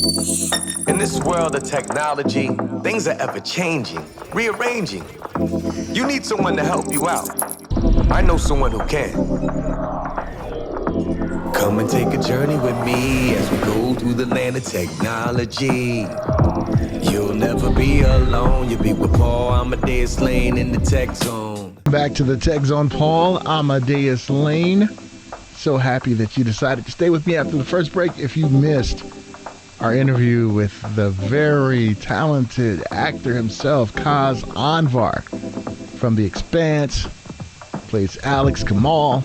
In this world of technology, things are ever changing, rearranging. You need someone to help you out. I know someone who can. Come and take a journey with me as we go through the land of technology. You'll never be alone. You'll be with Paul Amadeus Lane in the Tech Zone. Back to the Tech Zone, Paul Amadeus Lane. So happy that you decided to stay with me after the first break. If you missed our interview with the very talented actor himself, Kaz Anvar from The Expanse, plays Alex Kamal.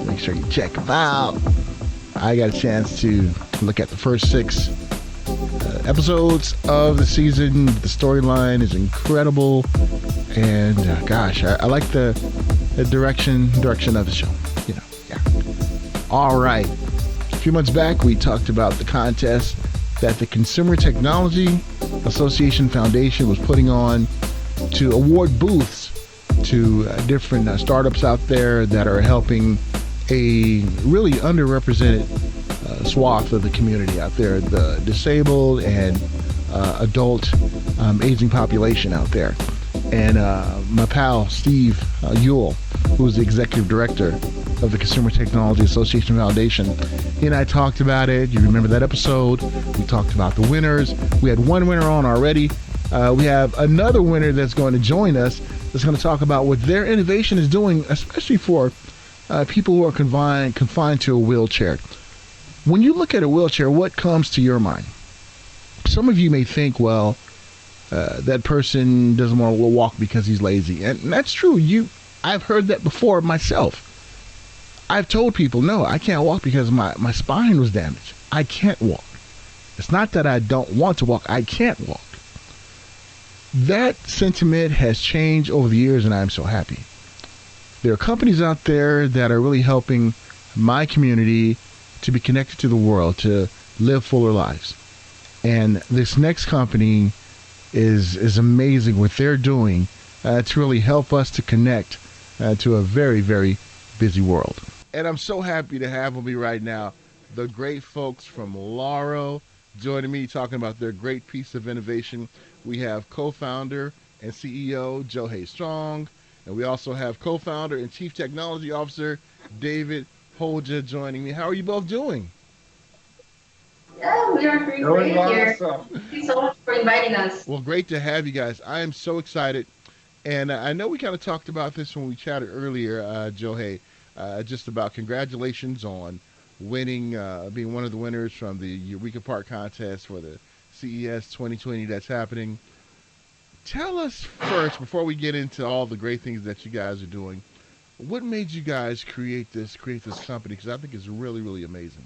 Make sure you check him out. I got a chance to look at the first 6 episodes of the season. The storyline is incredible, and gosh, I like the direction of the show. You know, yeah. All right. A few months back, we talked about the contest that the Consumer Technology Association Foundation was putting on to award booths to different startups out there that are helping a really underrepresented swath of the community out there, the disabled and adult aging population out there. And my pal Steve Ewell, who's the executive director of the Consumer Technology Association Foundation, he and I talked about it. You remember that episode? We talked about the winners. We had one winner on already. We have another winner that's going to join us that's going to talk about what their innovation is doing, especially for people who are confined to a wheelchair. When you look at a wheelchair, what comes to your mind? Some of you may think, well, that person doesn't want to walk because he's lazy. And that's true. I've heard that before myself. I've told people, no, I can't walk because my spine was damaged. I can't walk. It's not that I don't want to walk. I can't walk. That sentiment has changed over the years, and I'm so happy. There are companies out there that are really helping my community to be connected to the world, to live fuller lives. And this next company is amazing what they're doing to really help us to connect to a very, very busy world. And I'm so happy to have with me right now the great folks from Loro joining me, talking about their great piece of innovation. We have co-founder and CEO Johei Strong, and we also have co-founder and chief technology officer David Holja joining me. How are you both doing? Yeah, we are doing great here. Thank you so much for inviting us. Well, great to have you guys. I am so excited. And I know we kind of talked about this when we chatted earlier, Johei, just about congratulations on winning, being one of the winners from the Eureka Park contest for the CES 2020 that's happening. Tell us first, before we get into all the great things that you guys are doing, what made you guys create this company? Because I think it's really, really amazing.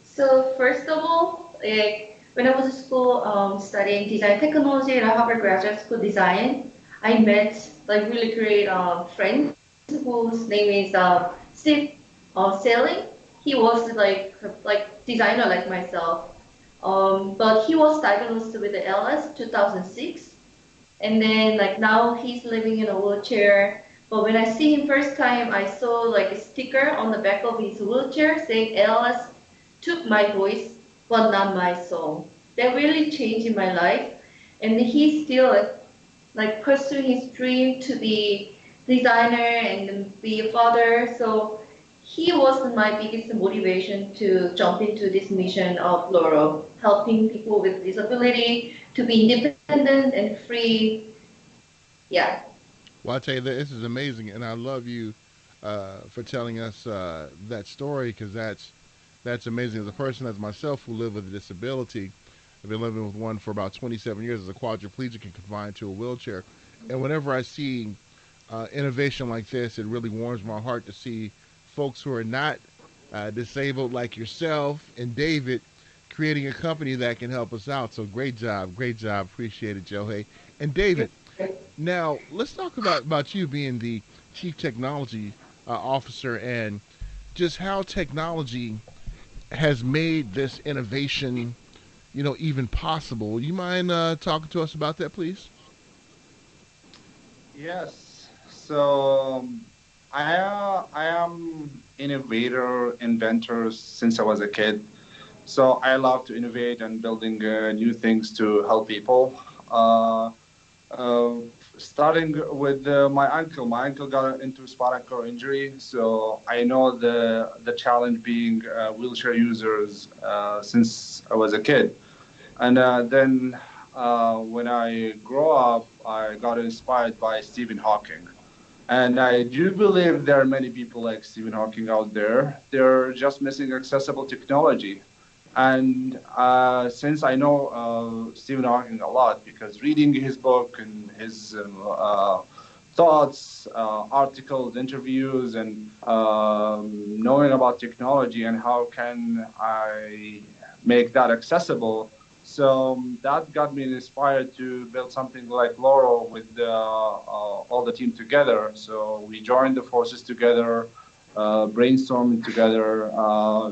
So first of all, when I was in school studying design technology at Harvard Graduate School Design, I met really great friend whose name is Steve Selling. He was like designer like myself, but he was diagnosed with the ALS 2006, and then now he's living in a wheelchair. But when I see him first time, I saw like a sticker on the back of his wheelchair saying ALS took my voice, but not my soul. That really changed my life, and he's still pursuing his dream to be designer and be a father. So he was my biggest motivation to jump into this mission of Loro, helping people with disability to be independent and free. Yeah. Well, I tell you, this is amazing, and I love you for telling us that story, because that's amazing. As a person as myself who live with a disability, I've been living with one for about 27 years as a quadriplegic and confined to a wheelchair. And whenever I see innovation like this, it really warms my heart to see folks who are not disabled like yourself and David creating a company that can help us out. So great job. Appreciate it, Johei. And David, now let's talk about you being the chief technology officer and just how technology has made this innovation, even possible. You mind talking to us about that, please? Yes. So I am innovator, inventor since I was a kid. So I love to innovate and building new things to help people. Uh, uh, Starting with my uncle. My uncle got into spinal cord injury, so I know the challenge being wheelchair users since I was a kid. And then when I grow up, I got inspired by Stephen Hawking. And I do believe there are many people like Stephen Hawking out there. They're just missing accessible technology. And since I know Stephen Hawking a lot, because reading his book and his thoughts, articles, interviews, and knowing about technology and how can I make that accessible, so that got me inspired to build something like Loro with all the team together. So we joined the forces together, brainstorming together,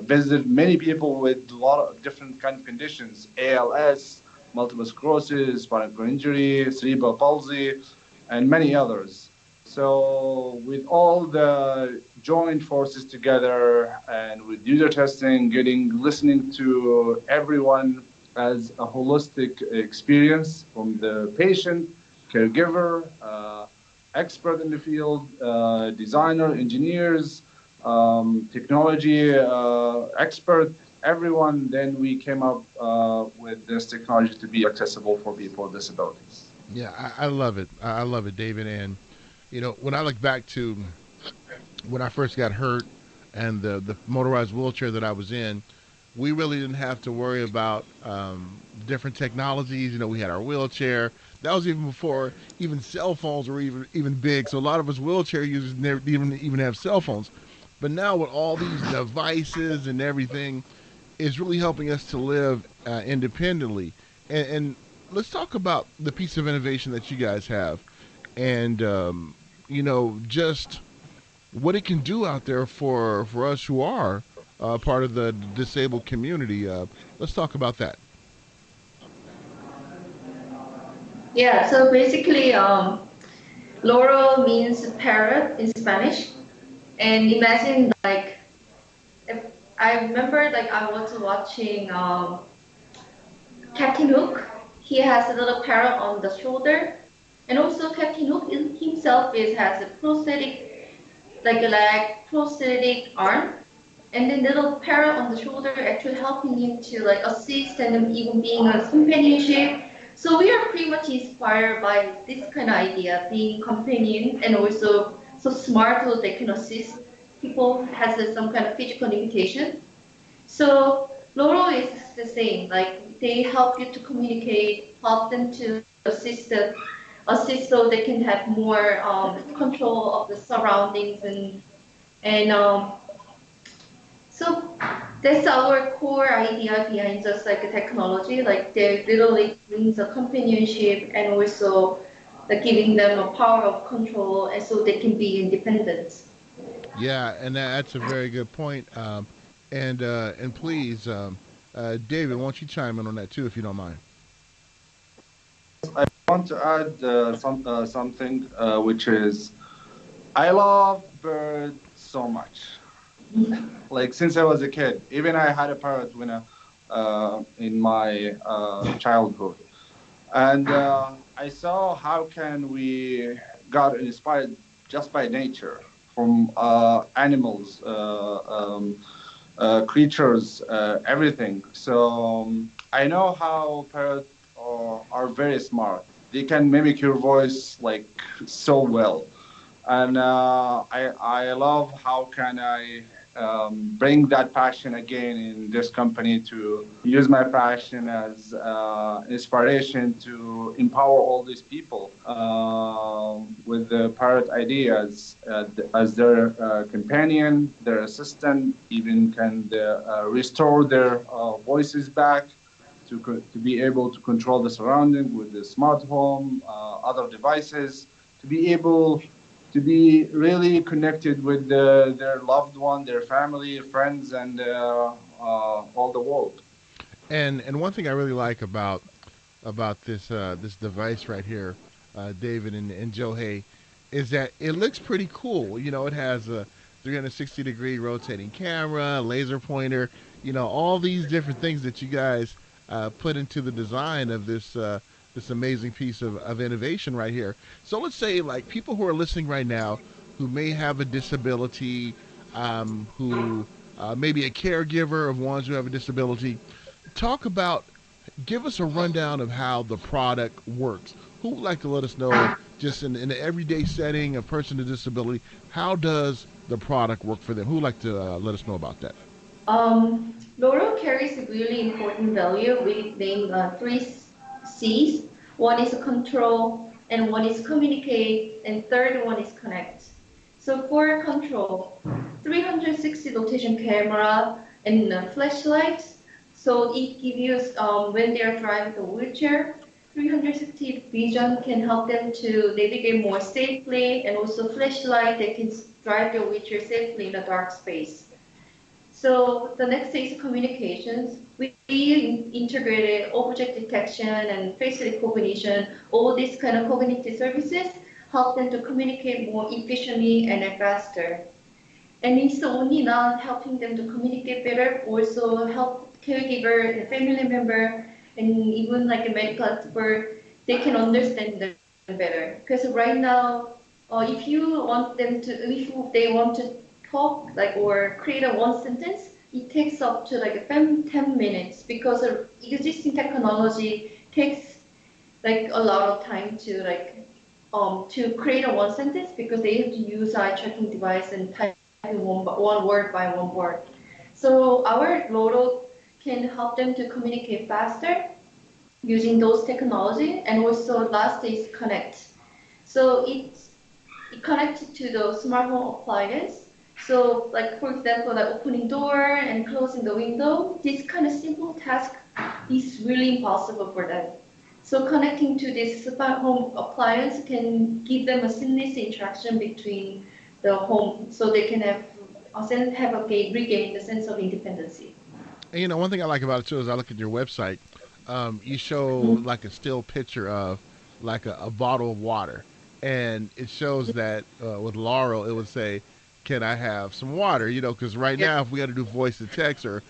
visited many people with a lot of different kind of conditions: ALS, multiple sclerosis, spinal cord injury, cerebral palsy, and many others. So with all the joint forces together and with user testing, listening to everyone as a holistic experience from the patient, caregiver, expert in the field, designer, engineers, technology expert, everyone, then we came up with this technology to be accessible for people with disabilities. Yeah, I love it. I love it, David. And when I look back to when I first got hurt and the motorized wheelchair that I was in, we really didn't have to worry about different technologies. We had our wheelchair. That was even before even cell phones were even big. So a lot of us wheelchair users never even have cell phones. But now with all these devices and everything, is really helping us to live independently. And let's talk about the piece of innovation that you guys have, and just what it can do out there for us who are part of the disabled community. Let's talk about that. Yeah, so basically, Loro means parrot in Spanish. And imagine like if I remember like I was watching Captain Hook. He has a little parrot on the shoulder, and also Captain Hook himself has a prosthetic, like a prosthetic arm, and then little parrot on the shoulder actually helping him to like assist and even being a companionship. So we are pretty much inspired by this kind of idea, being companion and also so smart so they can assist people has some kind of physical limitation. So Loro is the same. Like they help you to communicate, help them to assist so they can have more control of the surroundings and so that's our core idea behind just like technology. Like they literally brings a companionship and also like giving them a power of control and so they can be independent. Yeah, and that's a very good point. And please, David, won't you chime in on that too, if you don't mind? I want to add something, which is I love birds so much. Like since I was a kid, even I had a parrot when in my childhood, and I saw how can we got inspired just by nature from animals, creatures, everything. So I know how parrots are very smart. They can mimic your voice like so well, and I love how can I bring that passion again in this company to use my passion as inspiration to empower all these people with the parrot ideas as their companion, their assistant, even can restore their voices back to be able to control the surrounding with the smart home, other devices, to be able to be really connected with their loved one, their family, friends, and all the world. And one thing I really like about this device right here, David and Joe Hay, is that it looks pretty cool. It has 360-degree rotating camera, laser pointer, all these different things that you guys put into the design of this amazing piece of innovation right here. So let's say like people who are listening right now who may have a disability, who maybe a caregiver of ones who have a disability, talk about, give us a rundown of how the product works. Who would like to let us know, just in the everyday setting, a person with disability, how does the product work for them? Who would like to let us know about that? Loro carries a really important value. We named three C's. One is control, and one is communicate, and third one is connect. So for control, 360 rotation camera and flashlights. So it gives you, when they are driving the wheelchair, 360 vision can help them to navigate more safely, and also flashlight, they can drive their wheelchair safely in a dark space. So the next is communications. We integrated object detection and face recognition. All these kind of cognitive services help them to communicate more efficiently and faster. And it's only not helping them to communicate better, also help caregiver, the family member, and even like a medical expert, they can understand them better. Because right now, if you want them to, if they want to talk like or create a one sentence, it takes up to like 10 minutes because existing technology takes like a lot of time to create a one sentence because they have to use eye tracking device and typing one word by one word. So our Loro can help them to communicate faster using those technology, and also last is connect. So it connected to the smart home appliance. So like for example, like opening door and closing the window, this kind of simple task is really impossible for them. So connecting to this smart home appliance can give them a seamless interaction between the home, so they can regain the sense of independency. And one thing I like about it too is I look at your website. You show Mhm. like a still picture of like a bottle of water, and it shows that with Laurel, it would say, "Can I have some water?" Because right now, if we got to do voice to text or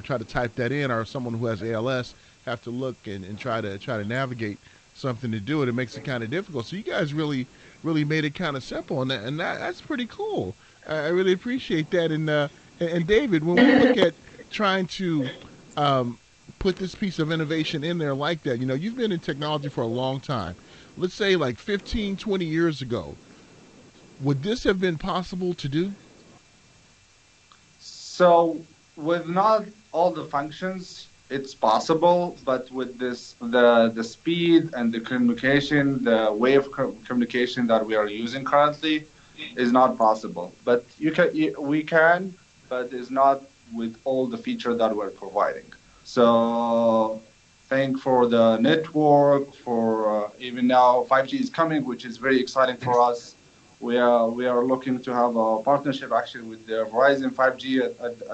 try to type that in, or someone who has ALS have to look and try to navigate something to do it, it makes it kind of difficult. So you guys really made it kind of simple, and that's pretty cool. I really appreciate that. And David, when we look at trying to um, put this piece of innovation in there like that, you've been in technology for a long time. Let's say like 15, 20 years ago, would this have been possible to do? So with not all the functions, it's possible, but with the speed and the communication, the way of communication that we are using currently, is not possible. But we can, but it's not with all the feature that we're providing. So thank for the network, for even now 5G is coming, which is very exciting for us. We are looking to have a partnership actually with the Verizon 5G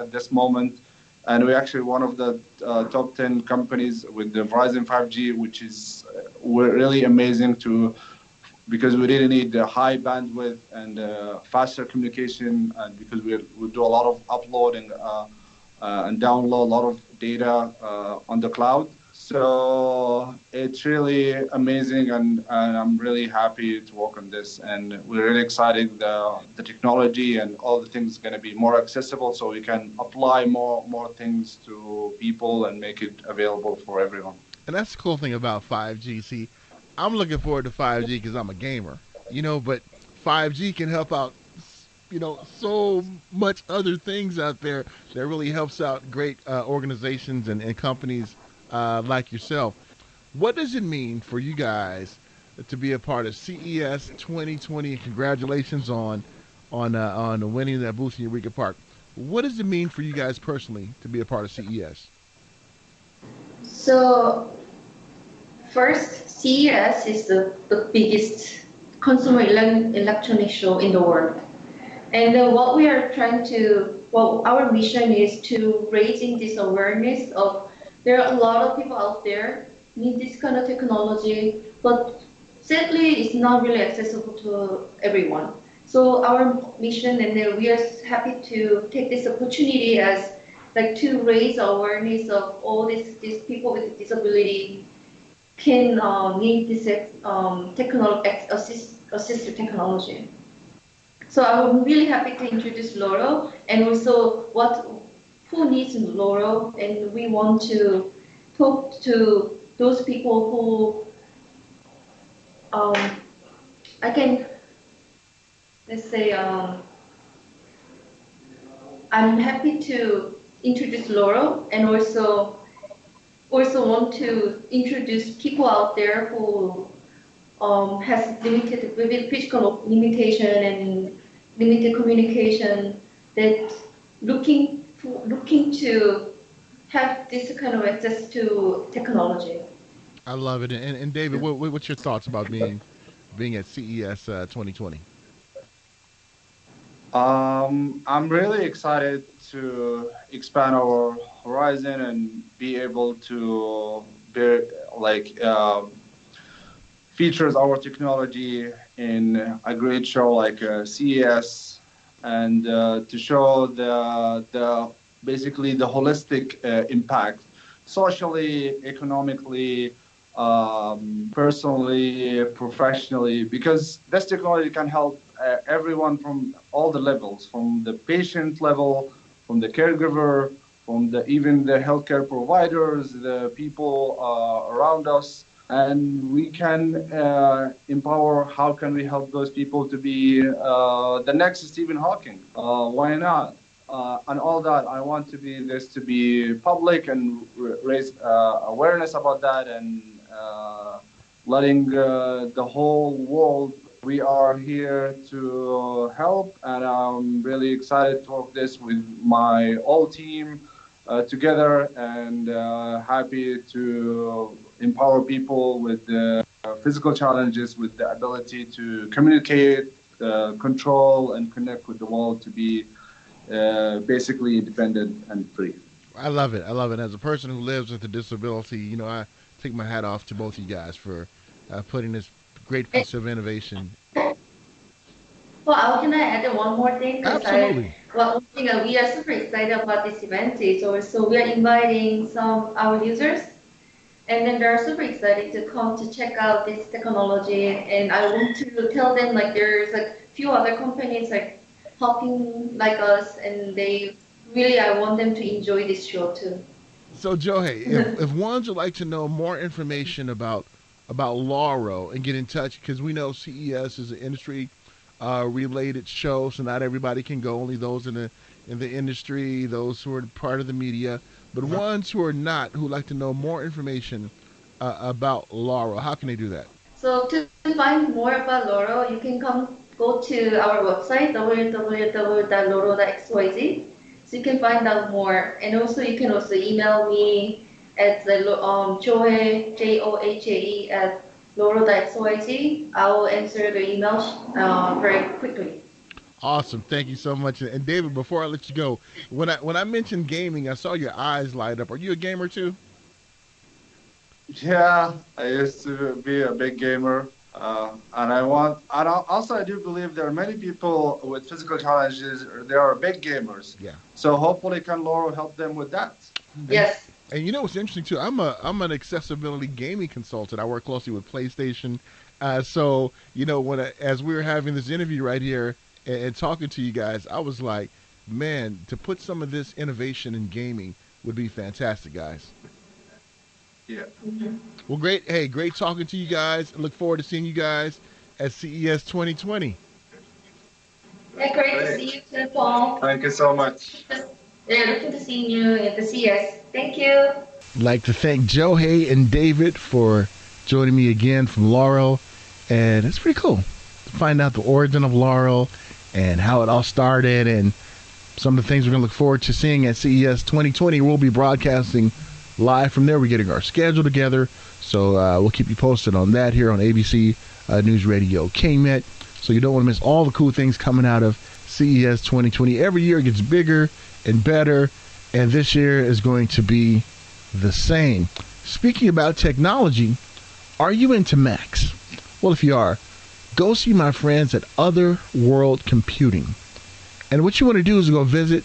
at this moment, and we're actually one of the top 10 companies with the Verizon 5G, which is we're really amazing to because we really need the high bandwidth and faster communication, and because we do a lot of uploading and download a lot of data on the cloud. So it's really amazing, and I'm really happy to work on this. And we're really excited the technology and all the things are going to be more accessible, so we can apply more things to people and make it available for everyone. And that's the cool thing about 5G. See, I'm looking forward to 5G because I'm a gamer, but 5G can help out, so much other things out there that really helps out great organizations and companies like yourself. What does it mean for you guys to be a part of CES 2020? And congratulations on winning that booth in Eureka Park. What does it mean for you guys personally to be a part of CES? So first, CES is the biggest consumer electronic show in the world. And what we are trying to, well, our mission is to raising this awareness of there are a lot of people out there need this kind of technology, but sadly it's not really accessible to everyone. So our mission, and then we are happy to take this opportunity as like to raise awareness of all these people with disability can need this assistive technology. So I'm really happy to introduce Loro and also what who needs Loro, and we want to talk to those people who I can let's say I'm happy to introduce Loro and also want to introduce people out there who has limited physical limitation and limited communication that looking to have this kind of access to technology. I love it. And David, what's your thoughts about being at CES 2020? I'm really excited to expand our horizon and be able to be like features our technology in a great show like CES, and to show the basically the holistic impact socially, economically, personally, professionally, because this technology can help everyone from all the levels, from the patient level, from the caregiver, from the even the healthcare providers, the people around us, and we can empower. How can we help those people to be the next Stephen Hawking? Why not? And all that. I want to be this to be public and raise awareness about that, and letting the whole world. We are here to help, and I'm really excited to work this with my whole team together, and happy to empower people with the physical challenges, with the ability to communicate, control, and connect with the world to be basically independent and free. I love it. I love it. As a person who lives with a disability, I take my hat off to both of you guys for putting this great Eh, piece of innovation. Well, can I add one more thing? Because Absolutely. one thing we are super excited about this event is also we are inviting some our users, and then they're super excited to come to check out this technology. And I want to tell them like there's like few other companies like helping like us, and they really I want them to enjoy this show too. So, Joe, if ones would like to know more information about Loro and get in touch, because we know CES is an industry related show, so not everybody can go. Only those in the industry, those who are part of the media, but ones who are not, who like to know more information about Loro, how can they do that? So to find more about Loro, you can go to our website www.loro.xyz. So you can find out more, and also you can also email me at the Johae at loro.xyz. I will answer the emails very quickly. Awesome, thank you so much. And David, before I let you go, when I mentioned gaming, I saw your eyes light up. Are you a gamer too? Yeah, I used to be a big gamer, and also I do believe there are many people with physical challenges. They are big gamers, Yeah. so hopefully can Lauro help them with that. And Yes. and what's interesting too? I'm an accessibility gaming consultant. I work closely with PlayStation. So as we were having this interview right here and talking to you guys, I was like, man, to put some of this innovation in gaming would be fantastic, guys. Yeah, Well, great. Hey, great talking to you guys. Look forward to seeing you guys at CES 2020. Yeah, great to great. see you too, Paul. Thank you so much. Yeah, looking to see you at the CS. Thank you. I'd like to thank Joe Hay and David for joining me again from Laurel. And it's pretty cool to find out the origin of Laurel and how it all started and some of the things we're going to look forward to seeing at CES 2020. We'll be broadcasting live from there. We're getting our schedule together. So we'll keep you posted on that here on ABC News Radio KMET. So you don't want to miss all the cool things coming out of CES 2020. Every year it gets bigger and better. And this year is going to be the same. Speaking about technology, are you into Macs? Well, if you are, go see my friends at Other World Computing. And what you want to do is go visit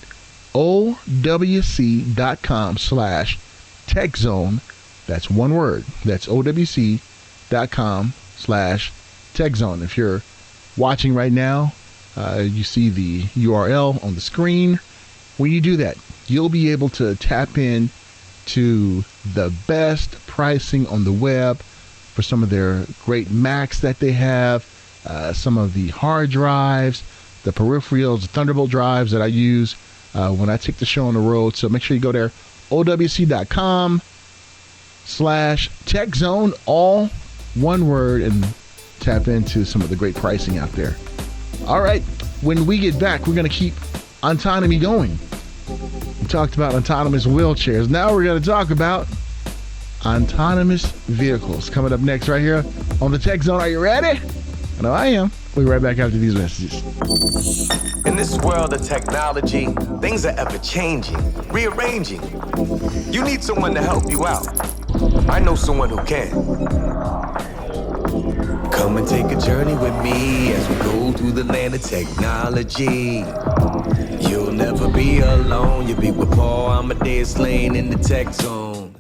owc.com/techzone. That's one word. That's owc.com/techzone. If you're watching right now, you see the URL on the screen. When you do that, you'll be able to tap in to the best pricing on the web for some of their great Macs that they have, some of the hard drives, the peripherals, the Thunderbolt drives that I use when I take the show on the road. So make sure you go there, owc.com/techzone, all one word, and tap into some of the great pricing out there. All right, when we get back, we're going to keep autonomy going. We talked about autonomous wheelchairs. Now we're going to talk about autonomous vehicles. Coming up next right here on the Tech Zone. Are you ready? I know I am. We'll be right back after these messages. In this world of technology, things are ever changing, rearranging. You need someone to help you out. I know someone who can. Come and take a journey with me as we go through the land of technology. You'll never be alone. You'll be with Paul Amadeus Lane in the Tech Zone.